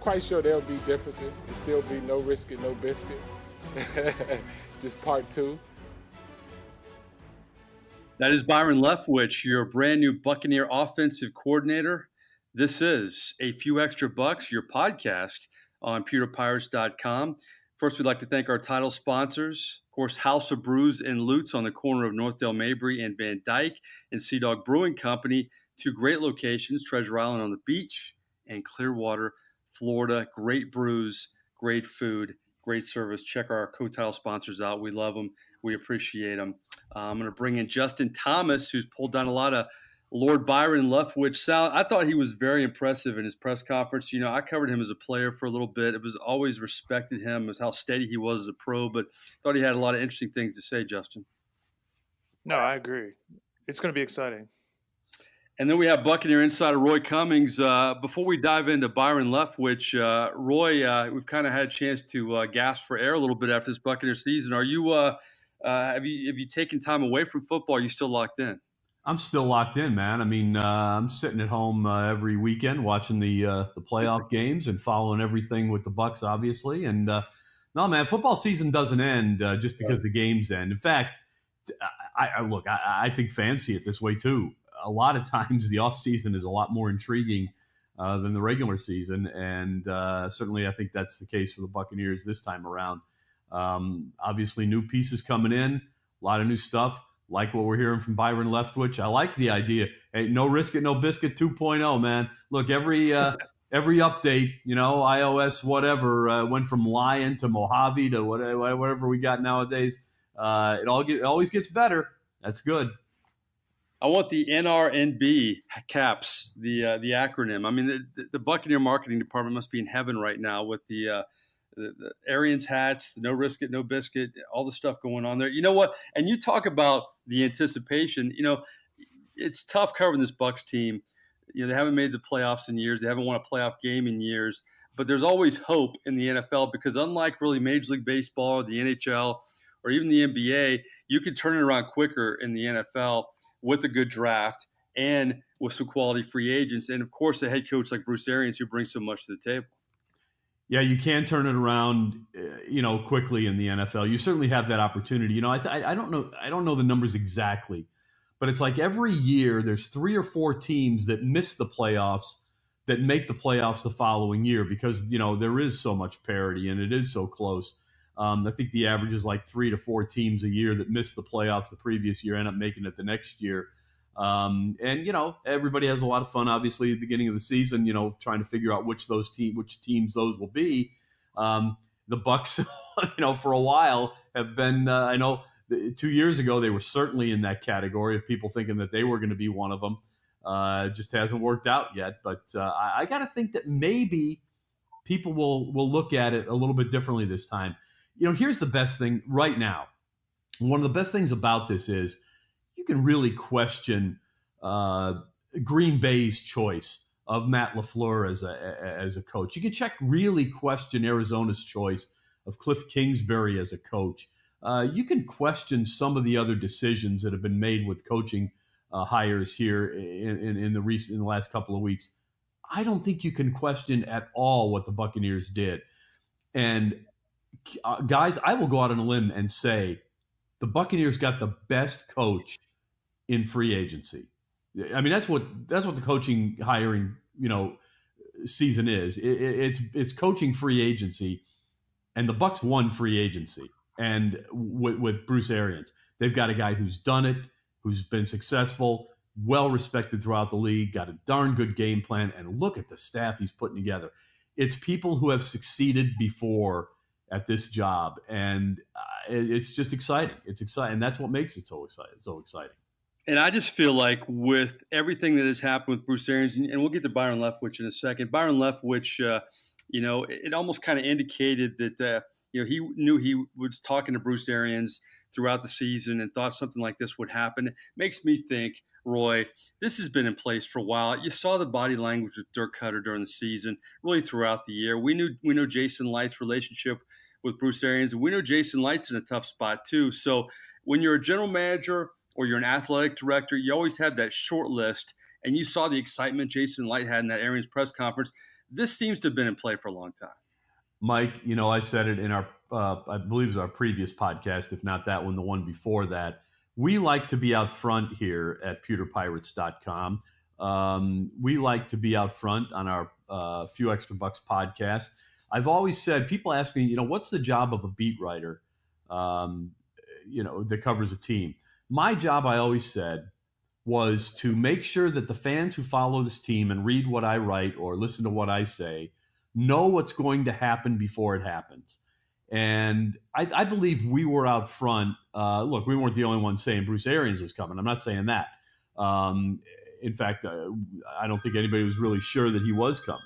quite sure there'll be differences. It'll still be no risk it, no biscuit. Just part two. That is Byron Leftwich, your brand new Buccaneer offensive coordinator. This is A Few Extra Bucks, your podcast on pewterpirates.com. First, we'd like to thank our title sponsors. Of course, House of Brews and Lutz on the corner of Northdale Mabry and Van Dyke, and Sea Dog Brewing Company. Two great locations, Treasure Island on the beach and Clearwater, Florida. Great brews, great food, great service. Check our co-title sponsors out. We love them. We appreciate them. I'm going to bring in Justin Thomas, who's pulled down a lot of Lord Byron Leftwich sound. I thought he was very impressive in his press conference. You know, I covered him as a player for a little bit. It was always respected him as how steady he was as a pro, but thought he had a lot of interesting things to say, Justin. No, I agree. It's going to be exciting. And then we have Buccaneer insider Roy Cummings. Before we dive into Byron Leftwich, Roy, we've kind of had a chance to gasp for air a little bit after this Buccaneer season. Are you have you taken time away from football? Are you still locked in? I'm still locked in, man. I mean, I'm sitting at home every weekend watching the playoff games and following everything with the Bucs, obviously. And no, man, football season doesn't end just because the games end. In fact, I think fans see it this way too. A lot of times the offseason is a lot more intriguing than the regular season, and certainly I think that's the case for the Buccaneers this time around. Obviously, new pieces coming in, a lot of new stuff. Like what we're hearing from Byron Leftwich. I like the idea. Hey, no risk it, no biscuit 2.0, man. Look, every update, you know, iOS, whatever, went from Lion to Mojave to whatever we got nowadays. It always gets better. That's good. I want the NRNB caps, the acronym. I mean, the Buccaneer marketing department must be in heaven right now with the Arians hats, the no risk it, no biscuit, all the stuff going on there. You know what? And you talk about the anticipation. You know, it's tough covering this Bucs team. You know, they haven't made the playoffs in years. They haven't won a playoff game in years. But there's always hope in the NFL because unlike really Major League Baseball or the NHL or even the NBA, you can turn it around quicker in the NFL with a good draft and with some quality free agents. And, of course, a head coach like Bruce Arians who brings so much to the table. Yeah, you can turn it around, quickly in the NFL. You certainly have that opportunity. You know, I don't know the numbers exactly, but it's like every year there's 3 or 4 teams that miss the playoffs that make the playoffs the following year because, you know, there is so much parity and it is so close. I think the average is like 3 to 4 teams a year that miss the playoffs the previous year, end up making it the next year. And, you know, everybody has a lot of fun, obviously, at the beginning of the season, you know, trying to figure out which teams those will be. The Bucs, you know, for a while have been, I know 2 years ago, they were certainly in that category of people thinking that they were going to be one of them. It just hasn't worked out yet. But I got to think that maybe people will look at it a little bit differently this time. You know, here's the best thing right now. One of the best things about this is you can really question Green Bay's choice of Matt LaFleur as a coach. You can really question Arizona's choice of Cliff Kingsbury as a coach. You can question some of the other decisions that have been made with coaching hires here in the last couple of weeks. I don't think you can question at all what the Buccaneers did. And guys, I will go out on a limb and say the Buccaneers got the best coach in free agency. I mean, that's what the coaching hiring, you know, season is. It's coaching free agency, and the Bucs won free agency. And with Bruce Arians, they've got a guy who's done it, who's been successful, well respected throughout the league, got a darn good game plan, and look at the staff he's putting together. It's people who have succeeded before at this job, and it's just exciting. It's exciting, and that's what makes it so exciting. And I just feel like with everything that has happened with Bruce Arians, and we'll get to Byron Leftwich in a second. Byron Leftwich, you know, it almost kind of indicated that, you know, he knew he was talking to Bruce Arians throughout the season and thought something like this would happen. It makes me think, Roy, this has been in place for a while. You saw the body language with Dirk Cutter during the season, really throughout the year. We know Jason Light's relationship with Bruce Arians, and we know Jason Light's in a tough spot too. So when you're a general manager or you're an athletic director, you always have that short list, and you saw the excitement Jason Light had in that Arians press conference. this seems to have been in play for a long time. Mike, I said it in our, I believe it was our previous podcast, if not that one, the one before that. We like to be out front here at pewterpirates.com. We like to be out front on our Few Extra Bucks podcast. I've always said, people ask me, what's the job of a beat writer, that covers a team? My job, I always said, was to make sure that the fans who follow this team and read what I write or listen to what I say know what's going to happen before it happens. And I believe we were out front. Look, we weren't the only ones saying Bruce Arians was coming. I'm not saying that. In fact, I don't think anybody was really sure that he was coming.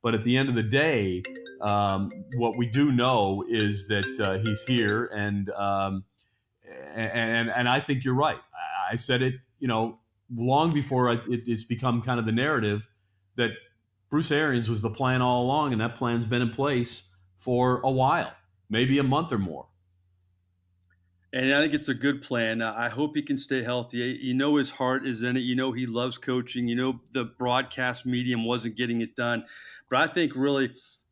But at the end of the day, what we do know is that he's here, and I think you're right. I said it, long before it's become kind of the narrative that Bruce Arians was the plan all along, and that plan's been in place for a while, maybe a month or more. And I think it's a good plan. I hope he can stay healthy. His heart is in it. He loves coaching. The broadcast medium wasn't getting it done. But I think really,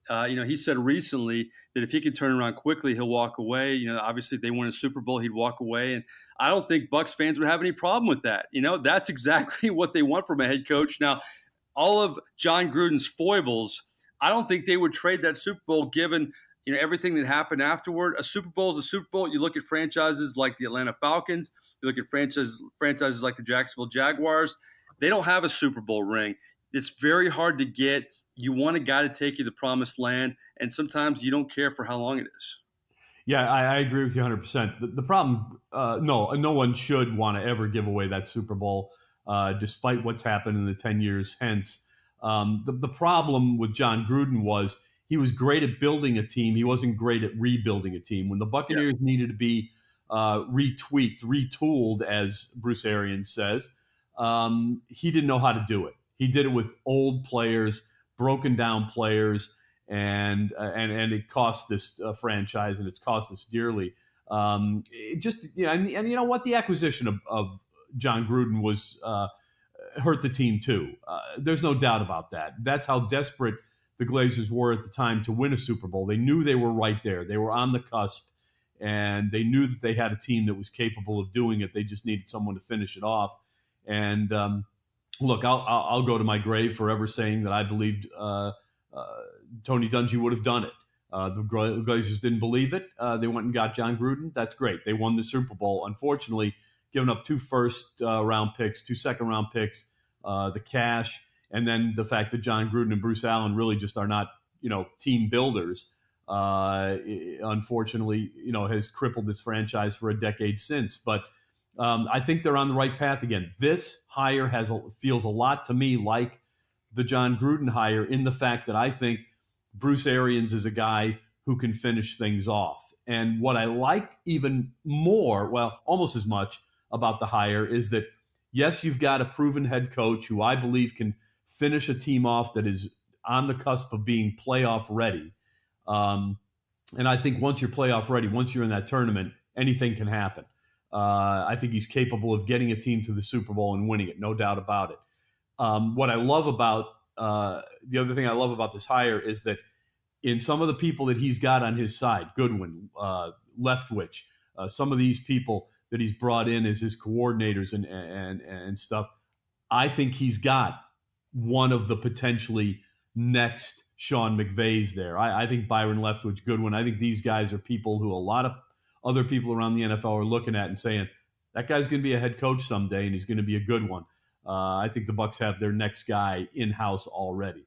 he said recently that if he can turn around quickly, he'll walk away. Obviously, if they win a Super Bowl, he'd walk away. And I don't think Bucs fans would have any problem with that. That's exactly what they want from a head coach. Now, all of John Gruden's foibles, I don't think they would trade that Super Bowl given everything that happened afterward. A Super Bowl is a Super Bowl. You look at franchises like the Atlanta Falcons. You look at franchises like the Jacksonville Jaguars. They don't have a Super Bowl ring. It's very hard to get. You want a guy to take you to the promised land, and sometimes you don't care for how long it is. Yeah, I agree with you 100%. The problem, no one should want to ever give away that Super Bowl, despite what's happened in the 10 years hence. The problem with John Gruden was he was great at building a team. He wasn't great at rebuilding a team. When the Buccaneers needed to be retweaked, retooled, as Bruce Arians says, he didn't know how to do it. He did it with old players, broken down players, and it cost this franchise, and it's cost us dearly. And you know what? The acquisition of John Gruden was hurt the team too. There's no doubt about that. That's how desperate the Glazers were at the time to win a Super Bowl. They knew they were right there. They were on the cusp, and they knew that they had a team that was capable of doing it. They just needed someone to finish it off. And look, I'll go to my grave forever saying that I believed Tony Dungy would have done it. The Glazers didn't believe it. They went and got John Gruden. That's great. They won the Super Bowl. Unfortunately, giving up 2 first-round picks, 2 second-round picks, the cash, and then the fact that John Gruden and Bruce Allen really just are not, team builders, unfortunately, has crippled this franchise for a decade since. But I think they're on the right path again. This hire feels a lot to me like the John Gruden hire, in the fact that I think Bruce Arians is a guy who can finish things off. And what I like even more, well, almost as much, about the hire is that, yes, you've got a proven head coach who I believe can finish a team off that is on the cusp of being playoff ready. And I think once you're playoff ready, once you're in that tournament, anything can happen. I think he's capable of getting a team to the Super Bowl and winning it, no doubt about it. What I love about the other thing I love about this hire is that in some of the people that he's got on his side, Goodwin, Leftwich, some of these people that he's brought in as his coordinators and stuff, I think he's got one of the potentially next Sean McVays there. I think Byron Leftwich, Goodwin, I think these guys are people who a lot of other people around the NFL are looking at and saying, that guy's going to be a head coach someday, and he's going to be a good one. I think the Bucs have their next guy in-house already.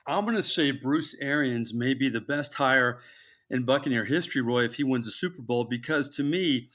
I'm going to say Bruce Arians may be the best hire in Buccaneer history, Roy, if he wins the Super Bowl, because to me,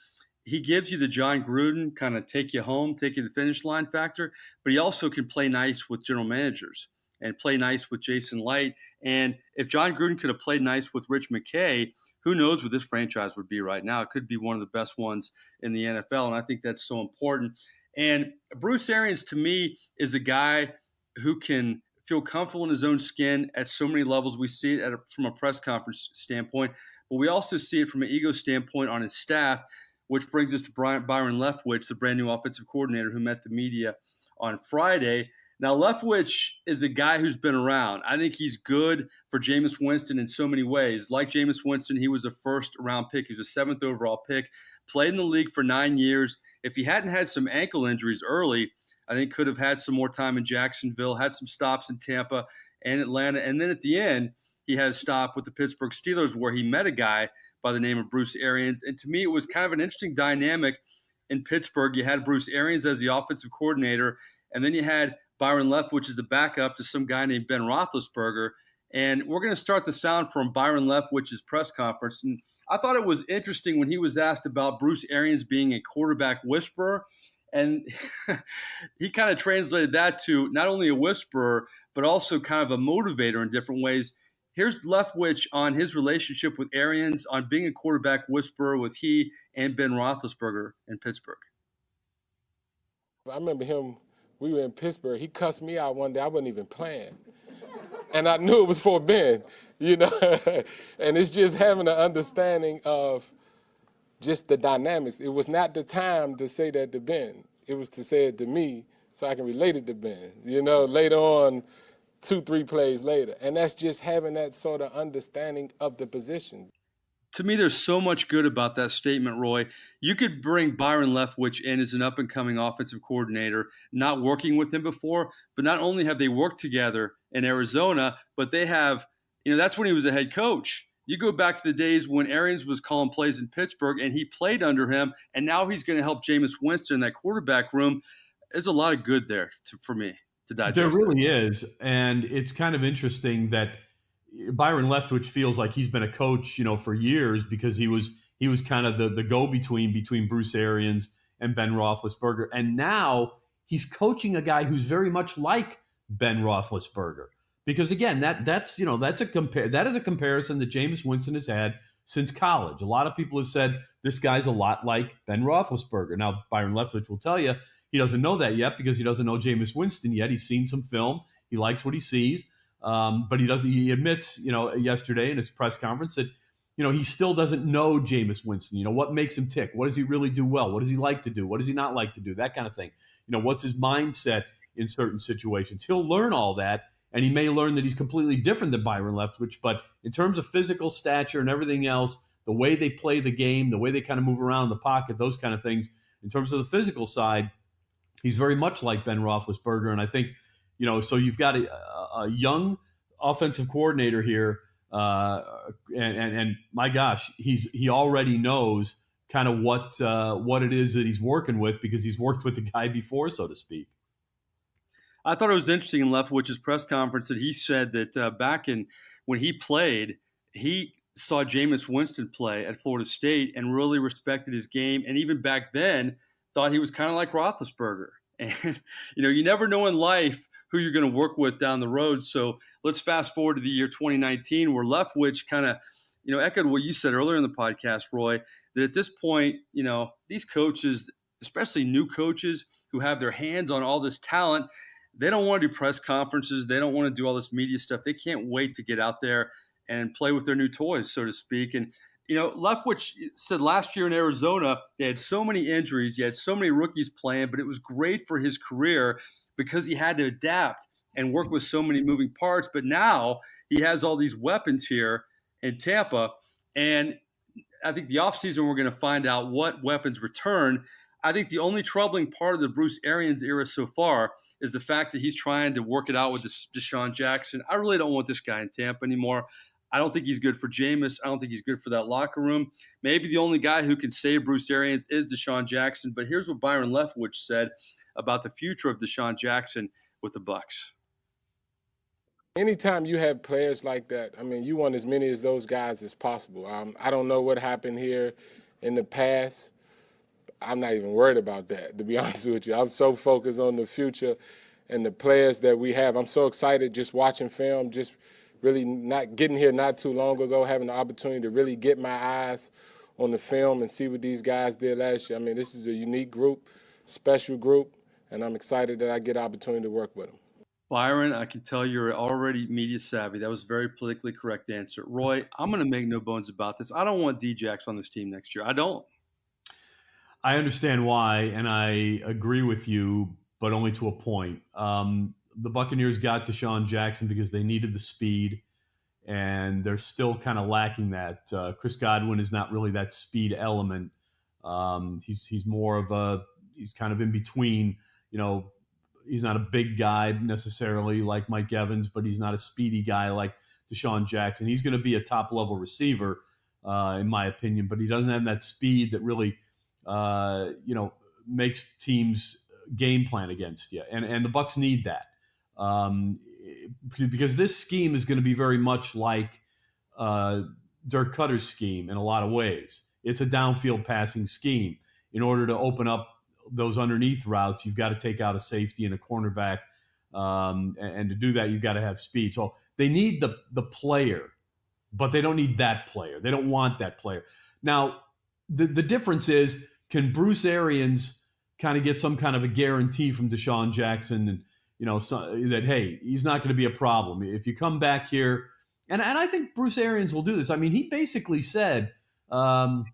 he gives you the John Gruden kind of take you home, take you to the finish line factor, but he also can play nice with general managers and play nice with Jason Light. And if John Gruden could have played nice with Rich McKay, who knows what this franchise would be right now. It could be one of the best ones in the NFL, and I think that's so important. And Bruce Arians, to me, is a guy who can feel comfortable in his own skin at so many levels. We see it from a press conference standpoint, but we also see it from an ego standpoint on his staff. which brings us to Byron Leftwich, the brand new offensive coordinator who met the media on Friday. Now, Leftwich is a guy who's been around. I think he's good for Jameis Winston in so many ways. Like Jameis Winston, he was a first-round pick. He was a 7th overall pick, played in the league for 9 years. If he hadn't had some ankle injuries early, I think could have had some more time in Jacksonville, had some stops in Tampa and Atlanta. And then at the end, he had a stop with the Pittsburgh Steelers where he met a guy by the name of Bruce Arians. And to me, it was kind of an interesting dynamic in Pittsburgh. You had Bruce Arians as the offensive coordinator, and then you had Byron Leftwich as the backup to some guy named Ben Roethlisberger. And we're going to start the sound from Byron Leftwich's press conference. And I thought it was interesting when he was asked about Bruce Arians being a quarterback whisperer. And he kind of translated that to not only a whisperer, but also kind of a motivator in different ways. Here's Leftwich on his relationship with Arians, on being a quarterback whisperer with he and Ben Roethlisberger in Pittsburgh. I remember him. We were in Pittsburgh. He cussed me out one day. I wasn't even playing. And I knew it was for Ben, you know. And it's just having an understanding of just the dynamics. It was not the time to say that to Ben. It was to say it to me so I can relate it to Ben, you know, later on, 2-3 plays later. And that's just having that sort of understanding of the position. To me, there's so much good about that statement, Roy. You could bring Byron Leftwich in as an up-and-coming offensive coordinator, not working with him before, but not only have they worked together in Arizona, but they have, that's when he was a head coach. You go back to the days when Arians was calling plays in Pittsburgh, and he played under him, and now he's going to help Jameis Winston in that quarterback room. There's a lot of good there for me to digest. There really is, and it's kind of interesting that Byron Leftwich feels like he's been a coach, for years because he was kind of the go-between between Bruce Arians and Ben Roethlisberger, and now he's coaching a guy who's very much like Ben Roethlisberger. Because again, that is a comparison that Jameis Winston has had since college. A lot of people have said this guy's a lot like Ben Roethlisberger. Now, Byron Leftwich will tell you he doesn't know that yet because he doesn't know Jameis Winston yet. He's seen some film. He likes what he sees. But he admits, yesterday in his press conference that, he still doesn't know Jameis Winston. What makes him tick? What does he really do well? What does he like to do? What does he not like to do? That kind of thing. What's his mindset in certain situations? He'll learn all that, and he may learn that he's completely different than Byron Leftwich. But in terms of physical stature and everything else, the way they play the game, the way they kind of move around in the pocket, those kind of things, in terms of the physical side, he's very much like Ben Roethlisberger. And I think, so you've got a young offensive coordinator here, and my gosh, he already knows kind of what it is that he's working with because he's worked with the guy before, so to speak. I thought it was interesting in Leftwich's press conference that he said that back when he played, he saw Jameis Winston play at Florida State and really respected his game, and even back then thought he was kind of like Roethlisberger. And you never know in life who you're going to work with down the road. So let's fast forward to the year 2019, where Leftwich kind of, echoed what you said earlier in the podcast, Roy, that at this point, these coaches, especially new coaches who have their hands on all this talent, they don't want to do press conferences. They don't want to do all this media stuff. They can't wait to get out there and play with their new toys, so to speak. And, Leftwich said last year in Arizona, they had so many injuries. You had so many rookies playing, but it was great for his career because he had to adapt and work with so many moving parts. But now he has all these weapons here in Tampa. And I think the offseason we're going to find out what weapons return. I think the only troubling part of the Bruce Arians era so far is the fact that he's trying to work it out with Deshaun Jackson. I really don't want this guy in Tampa anymore. I don't think he's good for Jameis. I don't think he's good for that locker room. Maybe the only guy who can save Bruce Arians is Deshaun Jackson. But here's what Byron Leftwich said about the future of Deshaun Jackson with the Bucs. Anytime you have players like that, you want as many of those guys as possible. I don't know what happened here in the past. I'm not even worried about that, to be honest with you. I'm so focused on the future and the players that we have. I'm so excited just watching film, just really not getting here not too long ago, having the opportunity to really get my eyes on the film and see what these guys did last year. This is a unique group, special group, and I'm excited that I get the opportunity to work with them. Byron, I can tell you're already media savvy. That was a very politically correct answer. Roy, I'm going to make no bones about this. I don't want D-Jax on this team next year. I don't. I understand why, and I agree with you, but only to a point. The Buccaneers got Deshaun Jackson because they needed the speed, and they're still kind of lacking that. Chris Godwin is not really that speed element. He's more of he's kind of in between. He's not a big guy necessarily like Mike Evans, but he's not a speedy guy like Deshaun Jackson. He's going to be a top level receiver, in my opinion, but he doesn't have that speed that really, makes teams game plan against you. And the Bucs need that. Because this scheme is going to be very much like Dirk Cutter's scheme in a lot of ways. It's a downfield passing scheme. In order to open up those underneath routes, you've got to take out a safety and a cornerback. And to do that, you've got to have speed. So they need the player, but they don't need that player. They don't want that player. Now, the difference is, can Bruce Arians kind of get some kind of a guarantee from Deshaun Jackson and, that, hey, he's not going to be a problem. If you come back here, and I think Bruce Arians will do this. I mean, he basically said in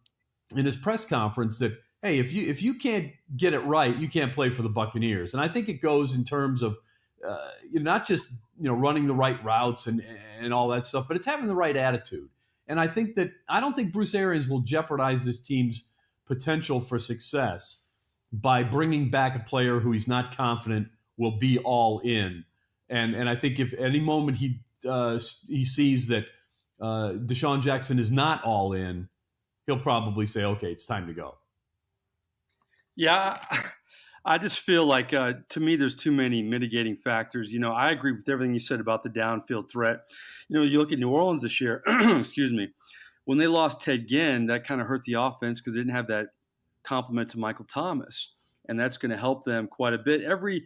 his press conference that, hey, if you can't get it right, you can't play for the Buccaneers. And I think it goes in terms of not just running the right routes and all that stuff, but it's having the right attitude. And I don't think Bruce Arians will jeopardize this team's potential for success by bringing back a player who he's not confident will be all in. And I think if any moment he sees that Deshaun Jackson is not all in, he'll probably say, okay, it's time to go. Yeah, I just feel like, to me, there's too many mitigating factors. I agree with everything you said about the downfield threat. You look at New Orleans this year, excuse me, when they lost Ted Ginn, that kind of hurt the offense because they didn't have that complement to Michael Thomas. And that's going to help them quite a bit. Every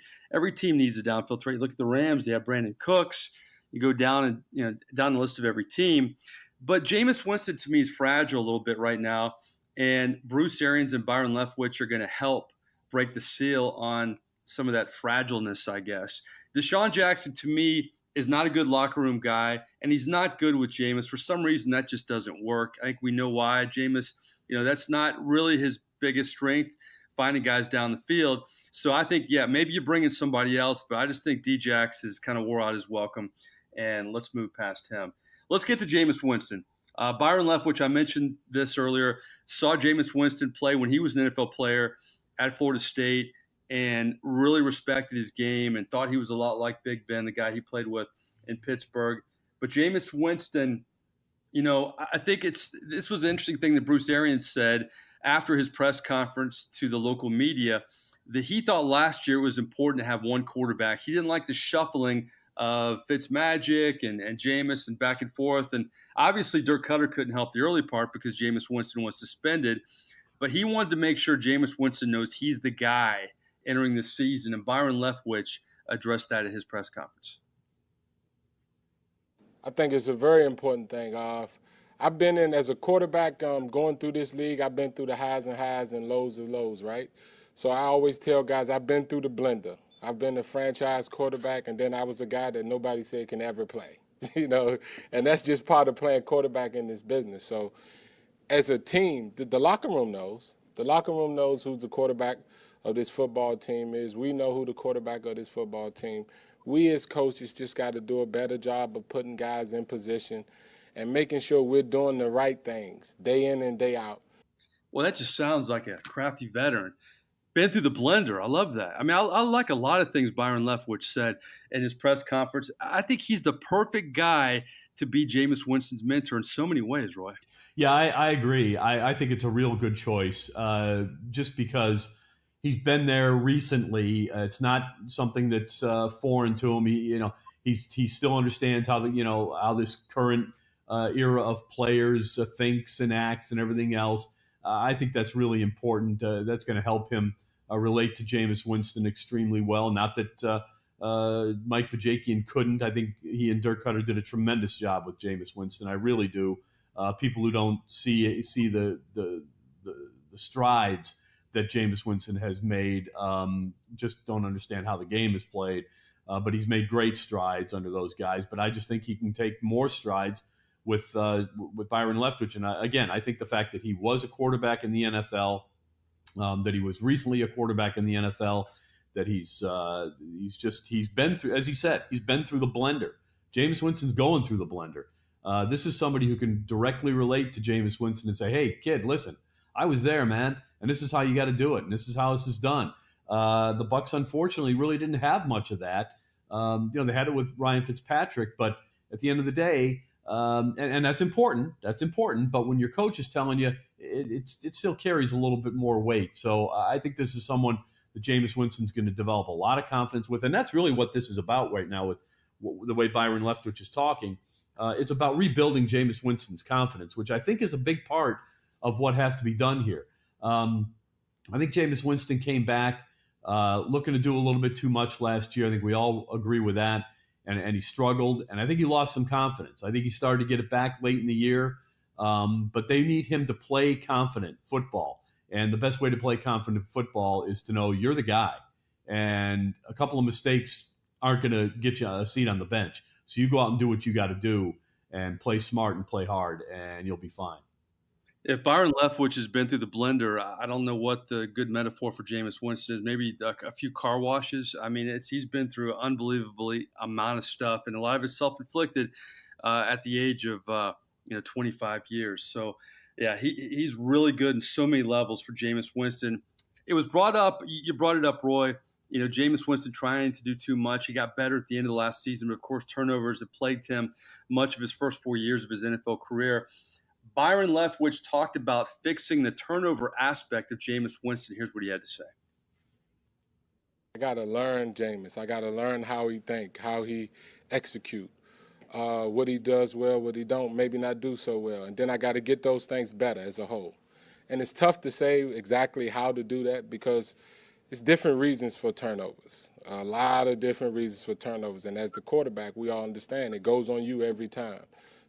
team needs a downfield threat. You look at the Rams; they have Brandon Cooks. You go down and down the list of every team. But Jameis Winston to me is fragile a little bit right now, and Bruce Arians and Byron Leftwich are going to help break the seal on some of that fragileness, I guess. Deshaun Jackson to me is not a good locker room guy, and he's not good with Jameis. For some reason, that just doesn't work. I think we know why. Jameis, that's not really his biggest strength, finding guys down the field. So I think, maybe you bring in somebody else, but I just think D-Jax has kind of wore out his welcome, and let's move past him. Let's get to Jameis Winston. Byron Leftwich, I mentioned this earlier, saw Jameis Winston play when he was an NFL player at Florida State and really respected his game and thought he was a lot like Big Ben, the guy he played with in Pittsburgh. But Jameis Winston, I think this was an interesting thing that Bruce Arians said after his press conference to the local media, that he thought last year it was important to have one quarterback. He didn't like the shuffling of Fitzmagic and Jameis and back and forth. And obviously Dirk Cutter couldn't help the early part because Jameis Winston was suspended. But he wanted to make sure Jameis Winston knows he's the guy entering the season. And Byron Leftwich addressed that at his press conference. I think it's a very important thing. I've been in as a quarterback going through this league. I've been through the highs and lows of lows, right? So I always tell guys I've been through the blender. I've been a franchise quarterback, and then I was a guy that nobody said can ever play, and that's just part of playing quarterback in this business. So as a team, the locker room knows. The locker room knows who the quarterback of this football team is. We know who the quarterback of this football team. We as coaches just got to do a better job of putting guys in position and making sure we're doing the right things day in and day out. Well, that just sounds like a crafty veteran. Been through the blender. I love that. I mean, I like a lot of things Byron Leftwich said in his press conference. I think he's the perfect guy to be Jameis Winston's mentor in so many ways, Roy. Yeah, I agree. I think it's a real good choice just because he's been there recently. It's not something that's foreign to him. He still understands how how this current era of players thinks and acts and everything else. I think that's really important. That's going to help him relate to Jameis Winston extremely well. Not that Mike Bajakian couldn't. I think he and Dirk Cutter did a tremendous job with Jameis Winston. I really do. People who don't see the strides that Jameis Winston has made just don't understand how the game is played. But he's made great strides under those guys. But I just think he can take more strides with Byron Leftwich. And again, I think the fact that he was a quarterback in the NFL that he was recently a quarterback in the NFL, that he's been through, as he said, he's been through the blender. Jameis Winston's going through the blender. This is somebody who can directly relate to Jameis Winston and say, hey, kid, listen, I was there, man, and this is how you got to do it, and this is how this is done. The Bucs, unfortunately, really didn't have much of that. They had it with Ryan Fitzpatrick, but at the end of the day, and that's important. That's important. But when your coach is telling you, it still carries a little bit more weight. So I think this is someone that Jameis Winston's going to develop a lot of confidence with, and that's really what this is about right now with the way Byron Leftwich is talking. It's about rebuilding Jameis Winston's confidence, which I think is a big part of what has to be done here. I think Jameis Winston came back looking to do a little bit too much last year. I think we all agree with that. And he struggled, and I think he lost some confidence. I think he started to get it back late in the year, but they need him to play confident football. And the best way to play confident football is to know you're the guy, and a couple of mistakes aren't going to get you a seat on the bench. So you go out and do what you got to do and play smart and play hard, and you'll be fine. If Byron Leftwich has been through the blender, I don't know what the good metaphor for Jameis Winston is. Maybe a few car washes. I mean, he's been through an unbelievably amount of stuff, and a lot of it's self-inflicted at the age of 25 years. So, yeah, he's really good in so many levels for Jameis Winston. It was brought up. You brought it up, Roy. Jameis Winston trying to do too much. He got better at the end of the last season, but of course, turnovers have plagued him much of his first 4 years of his NFL career. Byron Leftwich talked about fixing the turnover aspect of Jameis Winston. Here's what he had to say. I got to learn Jameis. I got to learn how he think, how he execute, what he does well, what he don't maybe not do so well. And then I got to get those things better as a whole. And it's tough to say exactly how to do that because it's different reasons for turnovers, a lot of different reasons for turnovers. And as the quarterback, we all understand it goes on you every time.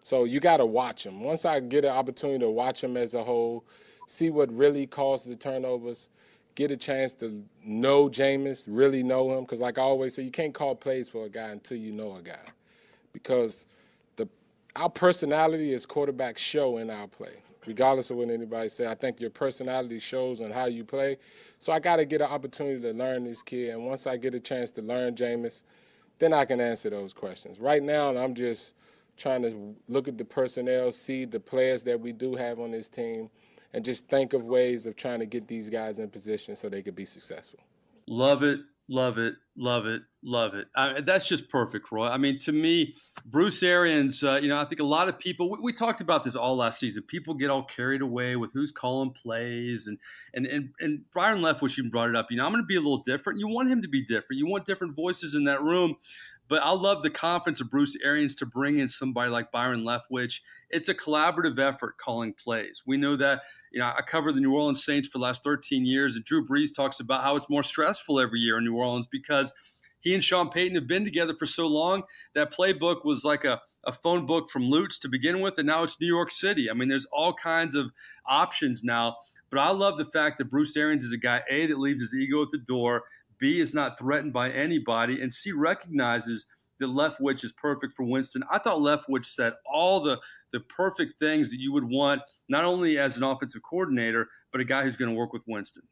So you got to watch him. Once I get an opportunity to watch him as a whole, see what really caused the turnovers, get a chance to know Jameis, really know him. Because like I always say, you can't call plays for a guy until you know a guy. Because our personality as quarterbacks show in our play. Regardless of what anybody say, I think your personality shows on how you play. So I got to get an opportunity to learn this kid. And once I get a chance to learn Jameis, then I can answer those questions. Right now, I'm just trying to look at the personnel, see the players that we do have on this team, and just think of ways of trying to get these guys in position so they could be successful. Love it, love it, love it, love it. That's just perfect, Roy. I mean, to me, Bruce Arians, I think a lot of people, we talked about this all last season. People get all carried away with who's calling plays. And Byron Leftwich even brought it up. I'm going to be a little different. You want him to be different. You want different voices in that room. But I love the confidence of Bruce Arians to bring in somebody like Byron Leftwich. It's a collaborative effort calling plays. We know that, I covered the New Orleans Saints for the last 13 years, and Drew Brees talks about how it's more stressful every year in New Orleans because he and Sean Payton have been together for so long. That playbook was like a phone book from Lutz to begin with, and now it's New York City. I mean, there's all kinds of options now. But I love the fact that Bruce Arians is a guy, A, that leaves his ego at the door, B, is not threatened by anybody, and C, recognizes that Leftwich is perfect for Winston. I thought Leftwich said all the perfect things that you would want, not only as an offensive coordinator, but a guy who's going to work with Winston.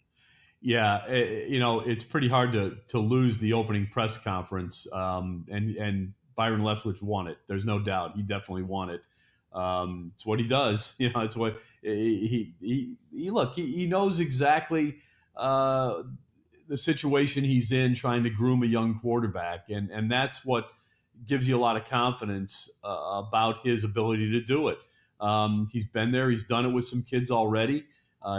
Yeah, it's pretty hard to lose the opening press conference, and Byron Leftwich won it. There's no doubt. He definitely won it. It's what he does. It's what he knows exactly the situation he's in, trying to groom a young quarterback, and that's what gives you a lot of confidence about his ability to do it. He's been there. He's done it with some kids already.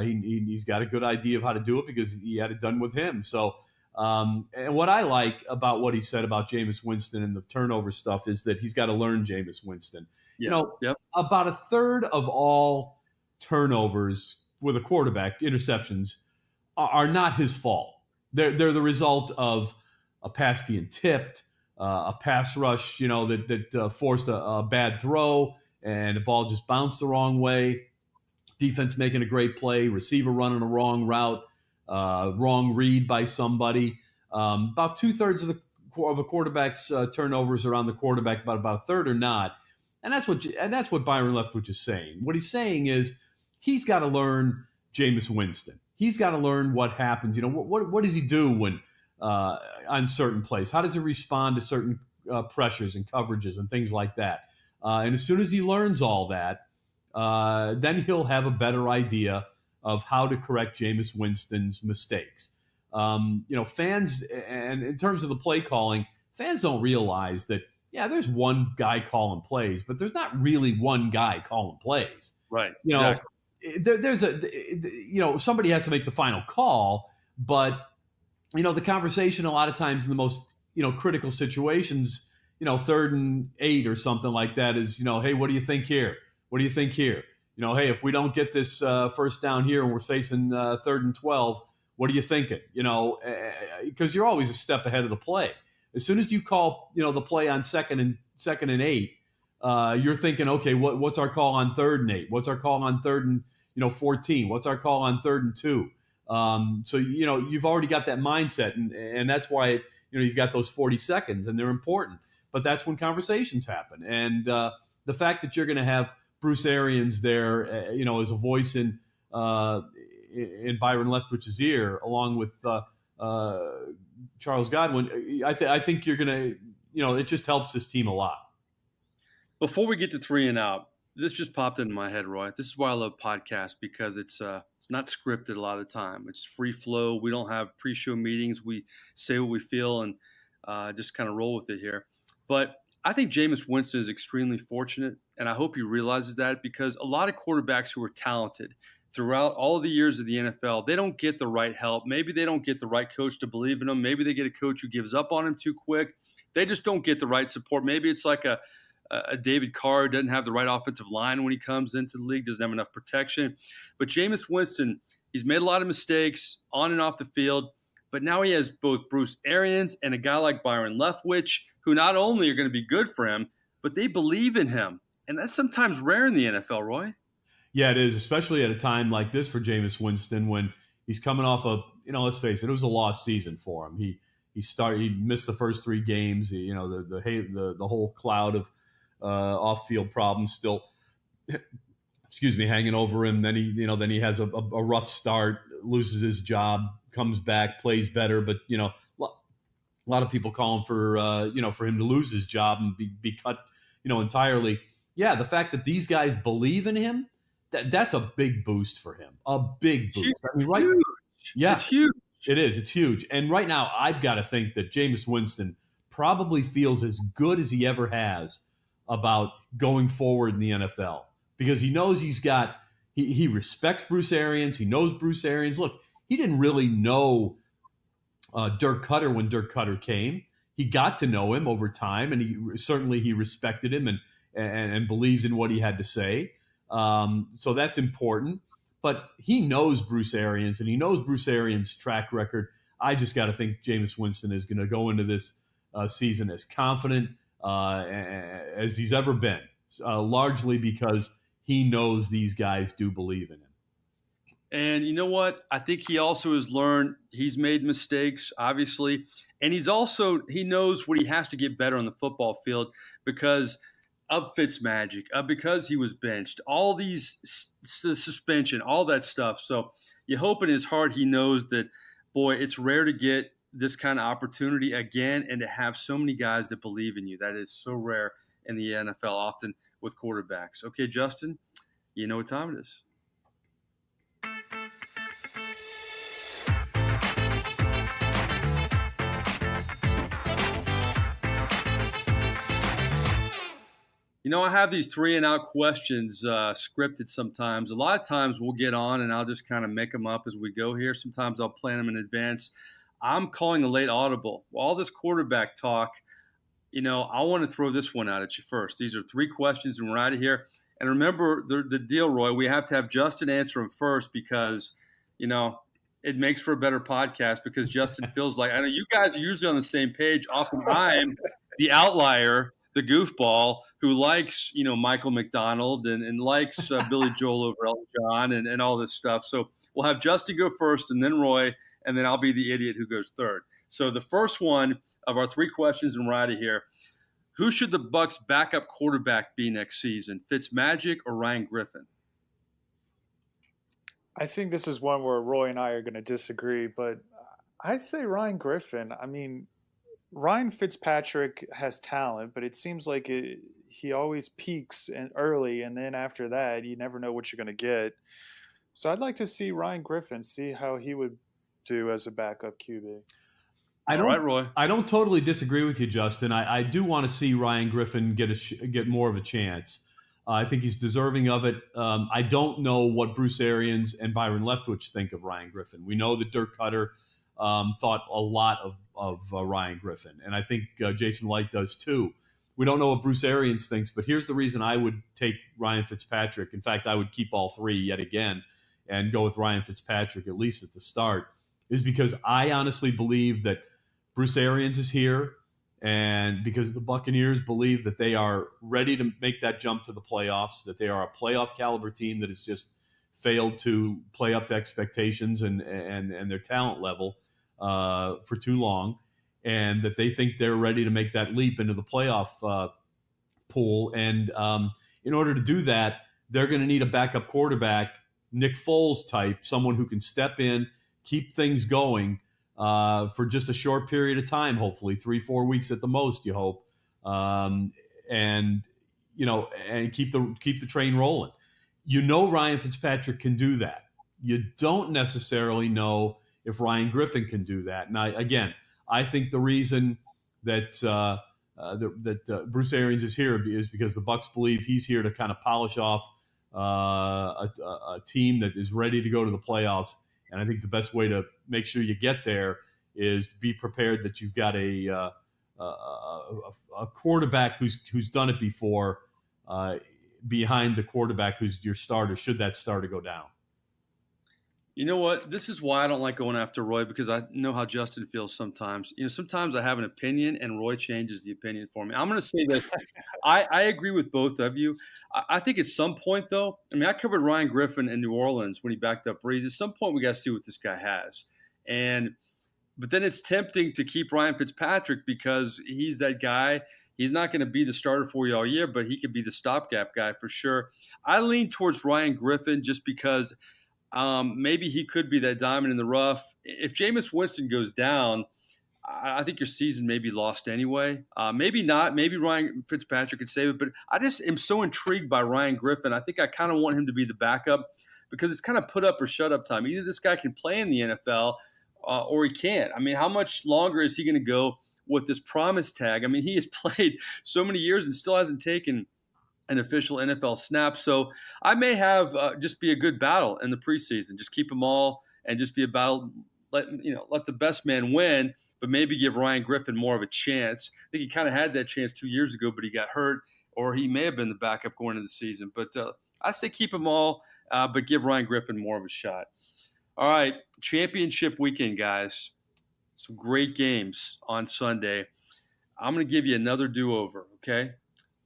He's got a good idea of how to do it because he had it done with him. So, and what I like about what he said about Jameis Winston and the turnover stuff is that he's got to learn Jameis Winston. About a third of all turnovers with a quarterback, interceptions, are not his fault. They're the result of a pass being tipped, a pass rush, that forced a bad throw, and the ball just bounced the wrong way. Defense making a great play, receiver running a wrong route, wrong read by somebody. About 2/3 of a quarterback's turnovers are on the quarterback, but about a third are not. And that's what Byron Leftwich is saying. What he's saying is he's got to learn Jameis Winston. he's got to learn what happens. What does he do when on certain plays? How does he respond to certain pressures and coverages and things like that? And as soon as he learns all that, then he'll have a better idea of how to correct Jameis Winston's mistakes. Fans, and in terms of the play calling, fans don't realize that, yeah, there's one guy calling plays, but there's not really one guy calling plays. Right. Exactly. Exactly. Somebody has to make the final call, but, the conversation a lot of times in the most, critical situations, 3rd and 8 or something like that is, hey, what do you think here? What do you think here? Hey, if we don't get this first down here and we're facing 3rd and 12, what are you thinking? Because you're always a step ahead of the play. As soon as you call, the play on second and 8, you're thinking, okay, what's our call on 3rd and 8? What's our call on 3rd and 14? What's our call on 3rd and 2? So you've already got that mindset, and that's why you've got those 40 seconds, and they're important. But that's when conversations happen, and the fact that you're going to have Bruce Arians there, as a voice in Byron Leftwich's ear, along with Charles Godwin, I think you're going to, it just helps this team a lot. Before we get to 3 and out, this just popped into my head, Roy. This is why I love podcasts, because it's not scripted a lot of the time. It's free flow. We don't have pre-show meetings. We say what we feel and just kind of roll with it here. But I think Jameis Winston is extremely fortunate, and I hope he realizes that, because a lot of quarterbacks who are talented throughout all of the years of the NFL, they don't get the right help. Maybe they don't get the right coach to believe in them. Maybe they get a coach who gives up on them too quick. They just don't get the right support. Maybe it's like a David Carr, doesn't have the right offensive line when he comes into the league, doesn't have enough protection. But Jameis Winston, he's made a lot of mistakes on and off the field, but now he has both Bruce Arians and a guy like Byron Leftwich, who not only are going to be good for him, but they believe in him. And that's sometimes rare in the NFL, Roy. Yeah, it is, especially at a time like this for Jameis Winston, when he's coming off let's face it, it was a lost season for him. He missed the first 3 games. The whole cloud of off-field problems still, hanging over him. Then he has a rough start, loses his job, comes back, plays better, but a lot of people calling for him to lose his job and be cut entirely. Yeah, the fact that these guys believe in him, that's a big boost for him. A big boost. Huge. Yeah, it's huge. It is. It's huge. And right now, I've got to think that Jameis Winston probably feels as good as he ever has about going forward in the NFL, because he knows he respects Bruce Arians. He knows Bruce Arians. Look, he didn't really know Dirk Cutter when Dirk Cutter came. He got to know him over time, and he respected him and believed in what he had to say. So that's important. But he knows Bruce Arians, and he knows Bruce Arians' track record. I just got to think Jameis Winston is going to go into this season as confident as he's ever been, largely because he knows these guys do believe in him. And you know what? I think he also has learned he's made mistakes, obviously. And he knows what he has to get better on the football field because of Fitzmagic, because he was benched, all these suspension, all that stuff. So you hope in his heart he knows that, boy, it's rare to get this kind of opportunity again and to have so many guys that believe in you. That is so rare in the NFL, often with quarterbacks. Okay, Justin, you know what time it is. I have these 3 and out questions scripted sometimes. A lot of times we'll get on and I'll just kind of make them up as we go here. Sometimes I'll plan them in advance. I'm calling a late audible. All this quarterback talk, I want to throw this one out at you first. These are 3 questions and we're out of here. And remember the deal, Roy, we have to have Justin answer them first because, it makes for a better podcast because Justin feels like, I know you guys are usually on the same page. Often I'm the outlier, the goofball who likes, Michael McDonald and likes Billy Joel over Elton John and all this stuff. So we'll have Justin go first and then Roy, and then I'll be the idiot who goes third. So the first one of our 3 questions, and we're out of here. Who should the Bucs backup quarterback be next season, Fitzmagic or Ryan Griffin? I think this is one where Roy and I are going to disagree, but I say Ryan Griffin. I mean, Ryan Fitzpatrick has talent, but it seems like he always peaks early, and then after that, you never know what you're going to get. So I'd like to see Ryan Griffin, see how he would do as a backup QB. All right, Roy. I don't totally disagree with you, Justin. I do want to see Ryan Griffin get more of a chance. I think he's deserving of it. I don't know what Bruce Arians and Byron Leftwich think of Ryan Griffin. We know that Dirk Cutter thought a lot of Ryan Griffin, and I think Jason Light does too. We don't know what Bruce Arians thinks, but here's the reason I would take Ryan Fitzpatrick. In fact, I would keep all three yet again and go with Ryan Fitzpatrick, at least at the start, is because I honestly believe that Bruce Arians is here, and because the Buccaneers believe that they are ready to make that jump to the playoffs, that they are a playoff caliber team that has just failed to play up to expectations and their talent level for too long, and that they think they're ready to make that leap into the playoff pool. And in order to do that, they're going to need a backup quarterback, Nick Foles type, someone who can step in, keep things going for just a short period of time, hopefully 3-4 weeks at the most, you hope, and keep the train rolling. Ryan Fitzpatrick can do that. You don't necessarily know if Ryan Griffin can do that. And I think the reason that Bruce Arians is here is because the Bucs believe he's here to kind of polish off a team that is ready to go to the playoffs. And I think the best way to make sure you get there is to be prepared that you've got a quarterback who's done it before behind the quarterback who's your starter, should that starter go down. You know what? This is why I don't like going after Roy, because I know how Justin feels sometimes. Sometimes I have an opinion and Roy changes the opinion for me. I'm going to say this. I agree with both of you. I think at some point, though, I covered Ryan Griffin in New Orleans when he backed up Breeze. At some point, we got to see what this guy has. But then it's tempting to keep Ryan Fitzpatrick because he's that guy. He's not going to be the starter for you all year, but he could be the stopgap guy for sure. I lean towards Ryan Griffin just because maybe he could be that diamond in the rough. If Jameis Winston goes down, I think your season may be lost anyway. Maybe not. Maybe Ryan Fitzpatrick could save it. But I just am so intrigued by Ryan Griffin. I think I kind of want him to be the backup because it's kind of put up or shut up time. Either this guy can play in the NFL or he can't. How much longer is he going to go with this promise tag? He has played so many years and still hasn't taken an official NFL snap. So I may have just be a good battle in the preseason. Just keep them all and just be a battle. Let the best man win, but maybe give Ryan Griffin more of a chance. I think he kind of had that chance 2 years ago, but he got hurt, or he may have been the backup going into the season. But I say keep them all, but give Ryan Griffin more of a shot. All right, championship weekend, guys. Some great games on Sunday. I'm going to give you another do-over, okay?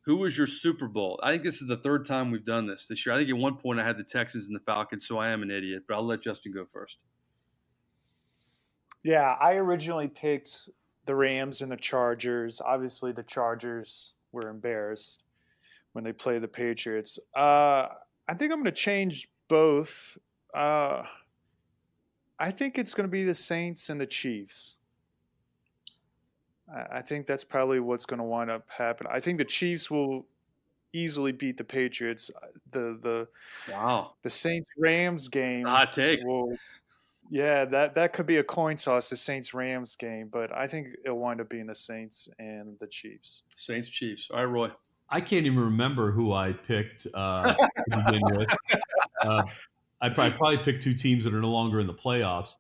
Who was your Super Bowl? I think this is the third time we've done this year. I think at one point I had the Texans and the Falcons, so I am an idiot. But I'll let Justin go first. Yeah, I originally picked the Rams and the Chargers. Obviously, the Chargers were embarrassed when they played the Patriots. I think I'm going to change both. I think it's going to be the Saints and the Chiefs. I think that's probably what's going to wind up happening. I think the Chiefs will easily beat the Patriots. The Saints-Rams game. Hot take. That could be a coin toss, the Saints-Rams game, but I think it'll wind up being the Saints and the Chiefs. Saints-Chiefs. All right, Roy. I can't even remember who I picked to begin with. I probably picked two teams that are no longer in the playoffs.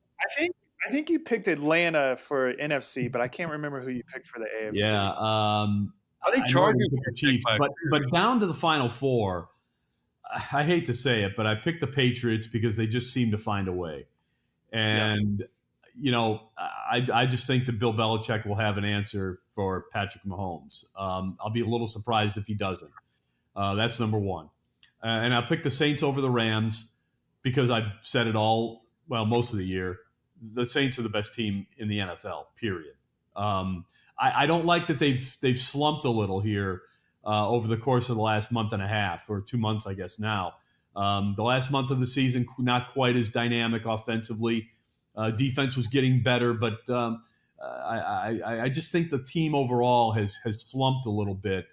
I think you picked Atlanta for NFC, but I can't remember who you picked for the AFC. Yeah, I think Chargers were Chiefs, but down to the Final Four. I hate to say it, but I picked the Patriots because they just seem to find a way, and I just think that Bill Belichick will have an answer for Patrick Mahomes. I'll be a little surprised if he doesn't. That's number one, and I'll pick the Saints over the Rams because I've said it all. Well, most of the year. The Saints are the best team in the NFL, period. I don't like that they've slumped a little here over the course of the last month and a half, or 2 months, I guess now. The last month of the season, not quite as dynamic offensively. Defense was getting better, but I just think the team overall has slumped a little bit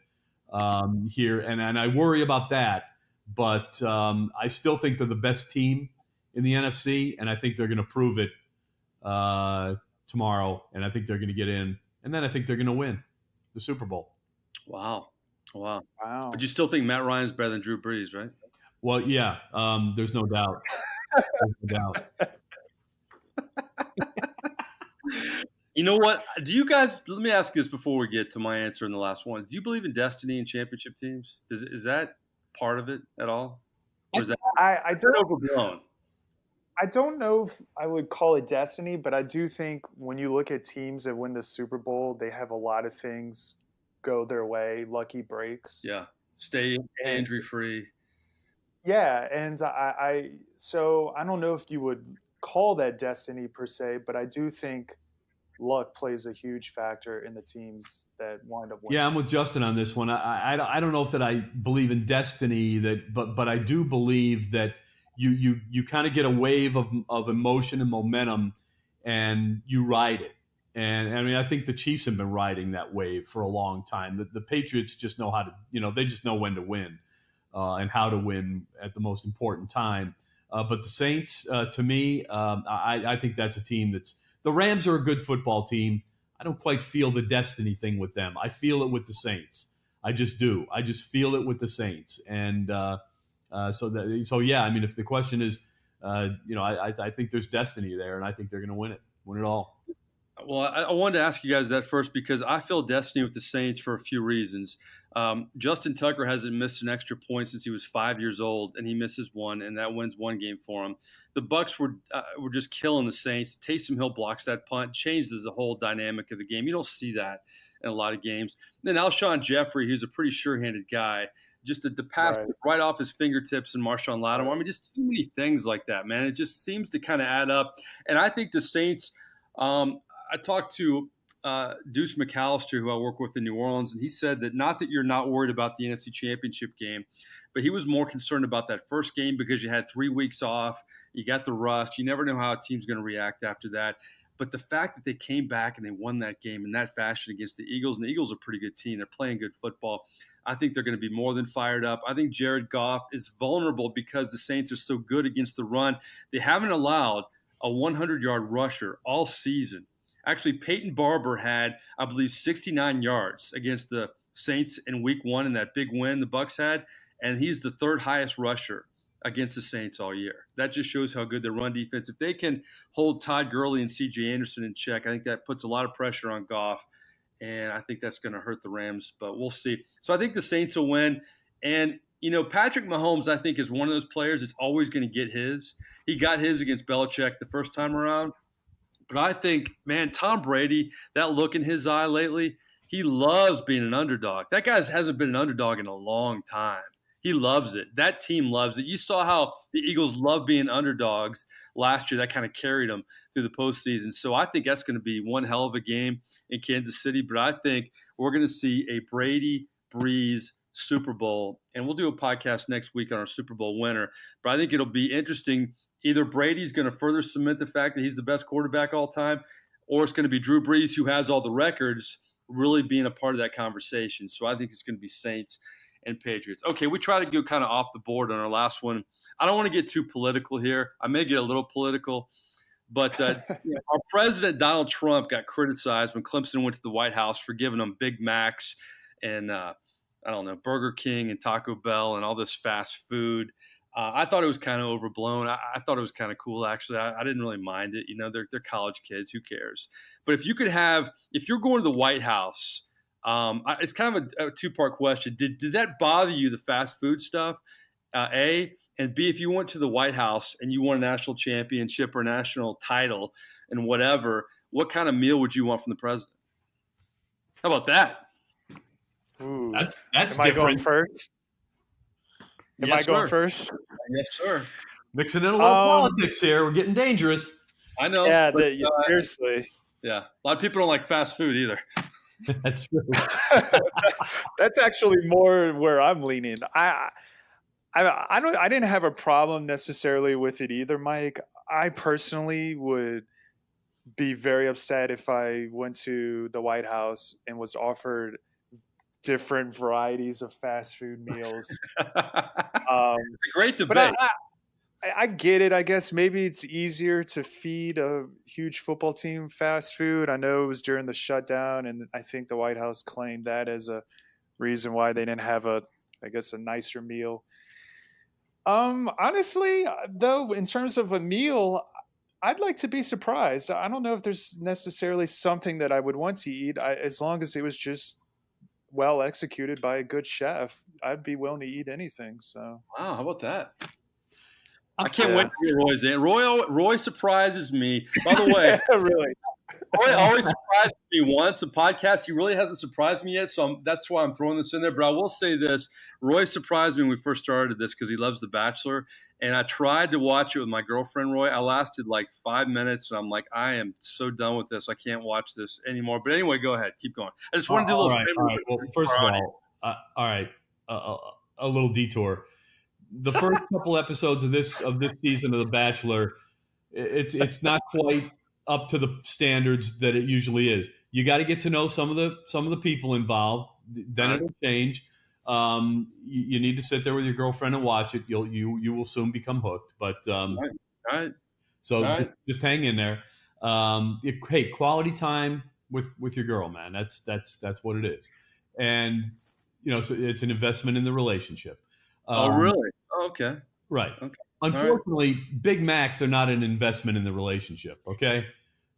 here, and I worry about that. But I still think they're the best team in the NFC, and I think they're going to prove it tomorrow, and I think they're going to get in, and then I think they're going to win the Super Bowl. Wow. Wow. But you still think Matt Ryan's better than Drew Brees, right? Well, yeah, there's no doubt. There's no doubt. You know what? Do you guys? Let me ask you this before we get to my answer in the last one. Do you believe in destiny and championship teams? Is that part of it at all, or is that I don't overblown? I don't know if I would call it destiny, but I do think when you look at teams that win the Super Bowl, they have a lot of things go their way, lucky breaks. Yeah, stay injury free. Yeah, and so I don't know if you would call that destiny per se, but I do think luck plays a huge factor in the teams that wind up winning. Yeah, I'm with Justin on this one. I don't know if that I believe in destiny, but I do believe that you kind of get a wave of emotion and momentum, and you ride it. And I mean, I think the Chiefs have been riding that wave for a long time. The Patriots just know how to, they just know when to win and how to win at the most important time. But the Saints, to me, I think that's a team the Rams are a good football team. I don't quite feel the destiny thing with them. I feel it with the Saints. I just do. I just feel it with the Saints. And so yeah, I mean, if the question is, I think there's destiny there, and I think they're going to win it all. Well, I wanted to ask you guys that first because I feel destiny with the Saints for a few reasons. Justin Tucker hasn't missed an extra point since he was 5 years old, and he misses one, and that wins one game for him. The Bucs were just killing the Saints. Taysom Hill blocks that punt, changes the whole dynamic of the game. You don't see that in a lot of games. Then Alshon Jeffrey, who's a pretty sure-handed guy, just the pass right off his fingertips, and Marshawn Lattimore. I mean, just too many things like that, man. It just seems to kind of add up. And I think the Saints I talked to Deuce McAllister, who I work with in New Orleans, and he said that not that you're not worried about the NFC Championship game, but he was more concerned about that first game because you had 3 weeks off, you got the rust, you never know how a team's going to react after that. But the fact that they came back and they won that game in that fashion against the Eagles, and the Eagles are a pretty good team, they're playing good football, I think they're going to be more than fired up. I think Jared Goff is vulnerable because the Saints are so good against the run. They haven't allowed a 100-yard rusher all season. Actually, Peyton Barber had, I believe, 69 yards against the Saints in Week 1 in that big win the Bucs had, and he's the third highest rusher against the Saints all year. That just shows how good their run defense. If they can hold Todd Gurley and C.J. Anderson in check, I think that puts a lot of pressure on Goff, and I think that's going to hurt the Rams, but we'll see. So I think the Saints will win, and Patrick Mahomes, I think, is one of those players that's always going to get his. He got his against Belichick the first time around. But I think, man, Tom Brady, that look in his eye lately, he loves being an underdog. That guy hasn't been an underdog in a long time. He loves it. That team loves it. You saw how the Eagles love being underdogs last year. That kind of carried them through the postseason. So I think that's going to be one hell of a game in Kansas City. But I think we're going to see a Brady-Breeze Super Bowl. And we'll do a podcast next week on our Super Bowl winner. But I think it'll be interesting. Either Brady's going to further cement the fact that he's the best quarterback all time, or it's going to be Drew Brees, who has all the records, really being a part of that conversation. So I think it's going to be Saints and Patriots. Okay, we try to go kind of off the board on our last one. I don't want to get too political here. I may get a little political, but our president, Donald Trump, got criticized when Clemson went to the White House for giving them Big Macs and, Burger King and Taco Bell and all this fast food. I thought it was kind of overblown. I thought it was kind of cool, actually. I didn't really mind it. They're college kids. Who cares? But if you're going to the White House, it's kind of a two-part question. Did that bother you, the fast food stuff, A? And B, if you went to the White House and you won a national championship or a national title and whatever, what kind of meal would you want from the president? How about that? Ooh. That's Am I going different. first? Am Yes, I going sir. first? Yes, sir. Mixing in a little politics here. We're getting dangerous. I know. Yeah, but, seriously. yeah. A lot of people don't like fast food either. That's true. That's actually more where I'm leaning. I I didn't have a problem necessarily with it either, Mike. I personally would be very upset if I went to the White House and was offered different varieties of fast food meals. It's a great But debate. I get it. I guess maybe it's easier to feed a huge football team fast food. I know it was during the shutdown, and I think the White House claimed that as a reason why they didn't have a nicer meal. Honestly, though, in terms of a meal, I'd like to be surprised. I don't know if there's necessarily something that I would want to eat. As long as it was just well executed by a good chef, I'd be willing to eat anything. So, Wow, how about that? I can't wait to hear Roy's in. Roy surprises me. By the way, really, Roy always surprises me once. A podcast, he really hasn't surprised me yet, so that's why I'm throwing this in there. But I will say this. Roy surprised me when we first started this because he loves The Bachelor. And I tried to watch it with my girlfriend, Roy. I lasted like 5 minutes, and I'm like, I am so done with this. I can't watch this anymore. But anyway, go ahead. Keep going. I just want to do a little favor. All right. Well, first of all, all right, a little detour. The first couple episodes of this season of The Bachelor, it's not quite up to the standards that it usually is. You got to get to know some of the people involved. Then it'll change. You need to sit there with your girlfriend and watch it. You will soon become hooked. But Right. so just hang in there. Hey, quality time with your girl, man. That's what it is. And so it's an investment in the relationship. Oh, really? Oh, okay. Right. Okay. Unfortunately, Big Macs are not an investment in the relationship. Okay.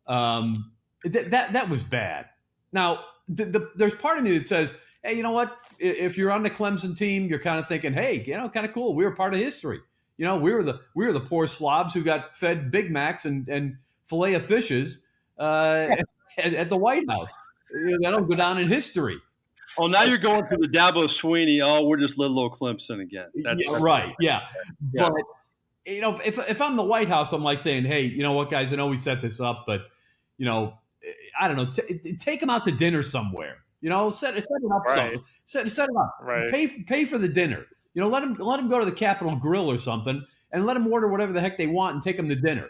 That was bad. Now, there's part of me that says, hey, you know what? If you're on the Clemson team, you're kind of thinking, hey, kind of cool. We were part of history. We were the poor slobs who got fed Big Macs and filet of fishes at the White House. That'll go down in history. Oh, now you're going to the Dabo Sweeney. Oh, we're just little old Clemson again. That's right. Yeah. But if I'm the White House, I'm like saying, hey, you know what, guys? I know we set this up, but I don't know. Take them out to dinner somewhere. Set it up. Right. Set it up. Right. Pay for the dinner. Let them go to the Capitol Grill or something, and let them order whatever the heck they want and take them to dinner.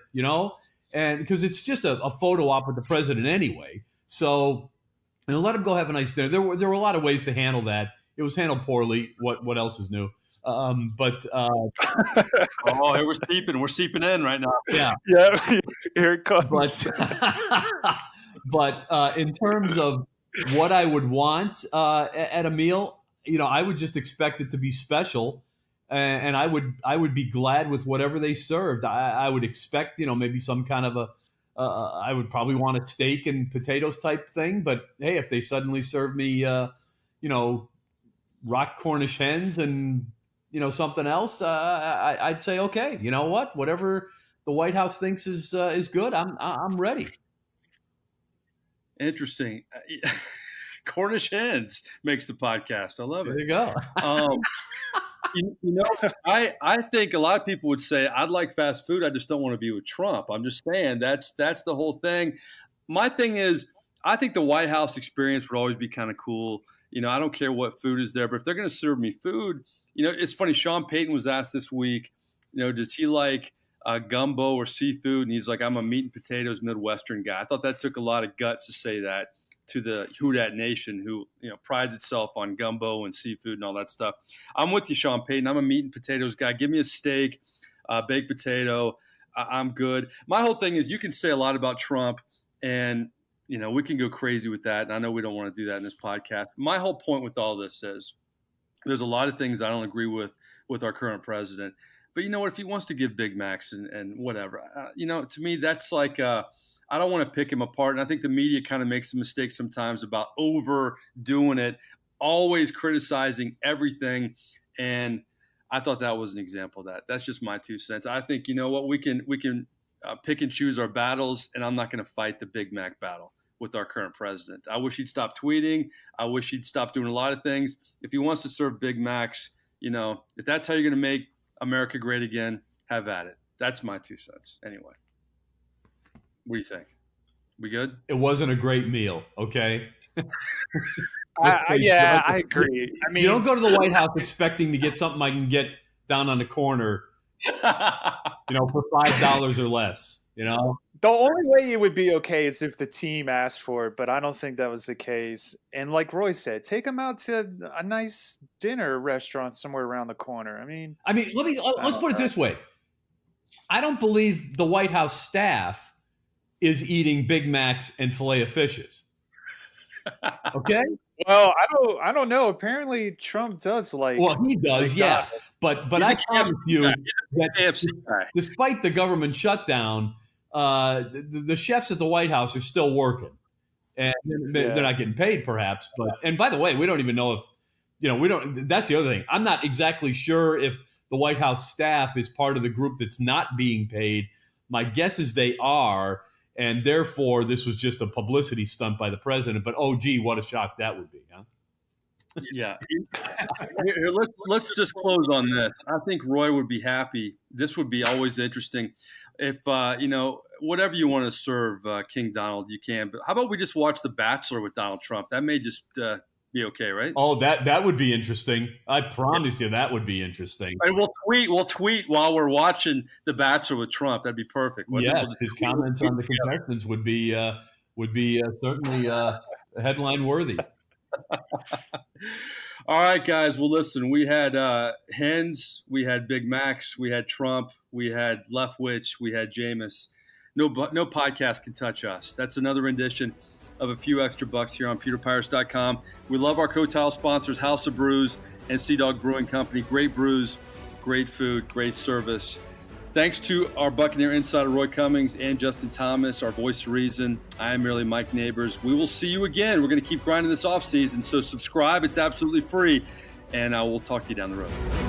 And because it's just a photo op with the president anyway. So let them go have a nice dinner. There were a lot of ways to handle that. It was handled poorly. What else is new? Oh, here we're seeping in right now. Yeah, here it comes. But in terms of what I would want at a meal, I would just expect it to be special, and I would be glad with whatever they served. I would expect maybe some kind of I would probably want a steak and potatoes type thing. But hey, if they suddenly serve me rock Cornish hens and something else, I'd say okay. You know what? Whatever the White House thinks is good, I'm ready. Interesting. Cornish hens makes the podcast. I love it. There you go. I think a lot of people would say I'd like fast food. I just don't want to be with Trump. I'm just saying that's the whole thing. My thing is, I think the White House experience would always be kind of cool. I don't care what food is there, but if they're going to serve me food, it's funny. Sean Payton was asked this week, does he like gumbo or seafood? And he's like, I'm a meat and potatoes Midwestern guy. I thought that took a lot of guts to say that to the Who Dat Nation, who prides itself on gumbo and seafood and all that stuff. I'm with you, Sean Payton. I'm a meat and potatoes guy. Give me a steak, baked potato. I'm good. My whole thing is you can say a lot about Trump, and we can go crazy with that. And I know we don't want to do that in this podcast. My whole point with all this is there's a lot of things I don't agree with our current president. But you know what? If he wants to give Big Macs and whatever, to me that's like I don't want to pick him apart. And I think the media kind of makes a mistake sometimes about overdoing it, always criticizing everything. And I thought that was an example of that. That's just my 2 cents. I think, we can pick and choose our battles, and I'm not going to fight the Big Mac battle with our current president. I wish he'd stop tweeting. I wish he'd stop doing a lot of things. If he wants to serve Big Macs, if that's how you're going to make America great again, have at it. That's my 2 cents. Anyway. What do you think? We good? It wasn't a great meal, okay? I agree. I mean, you don't go to the White House expecting to get something I can get down on the corner, for $5 or less. The only way it would be okay is if the team asked for it, but I don't think that was the case. And like Roy said, take them out to a nice dinner restaurant somewhere around the corner. Let's put it this way. I don't believe the White House staff is eating Big Macs and filet of fishes. Okay? Well, I don't know. Apparently Trump does like. Well, he does, yeah. But I promise you that despite the government shutdown, the chefs at the White House are still working, and they're not getting paid, perhaps. And by the way, we don't even know if we don't. That's the other thing. I'm not exactly sure if the White House staff is part of the group that's not being paid. My guess is they are, and therefore this was just a publicity stunt by the president. But oh, gee, what a shock that would be, huh? Yeah. Here, let's just close on this. I think Roy would be happy. This would be always interesting. If, whatever you want to serve King Donald, you can. But how about we just watch The Bachelor with Donald Trump? That may just be okay, right? Oh, that would be interesting. I promised you that would be interesting. And we'll tweet while we're watching The Bachelor with Trump. That'd be perfect. Yeah, his comments on the contestants would be certainly headline worthy. All right, guys. Well, listen, we had Hens, we had Big Macs, we had Trump, we had Leftwich, we had Jameis. No podcast can touch us. That's another rendition of A Few Extra Bucks here on pewterpirates.com. We love our co-tile sponsors, House of Brews and Sea Dog Brewing Company. Great brews, great food, great service. Thanks to our Buccaneer insider, Roy Cummings, and Justin Thomas, our voice of reason. I am merely Mike Nabors. We will see you again. We're going to keep grinding this offseason, so subscribe. It's absolutely free, and we'll talk to you down the road.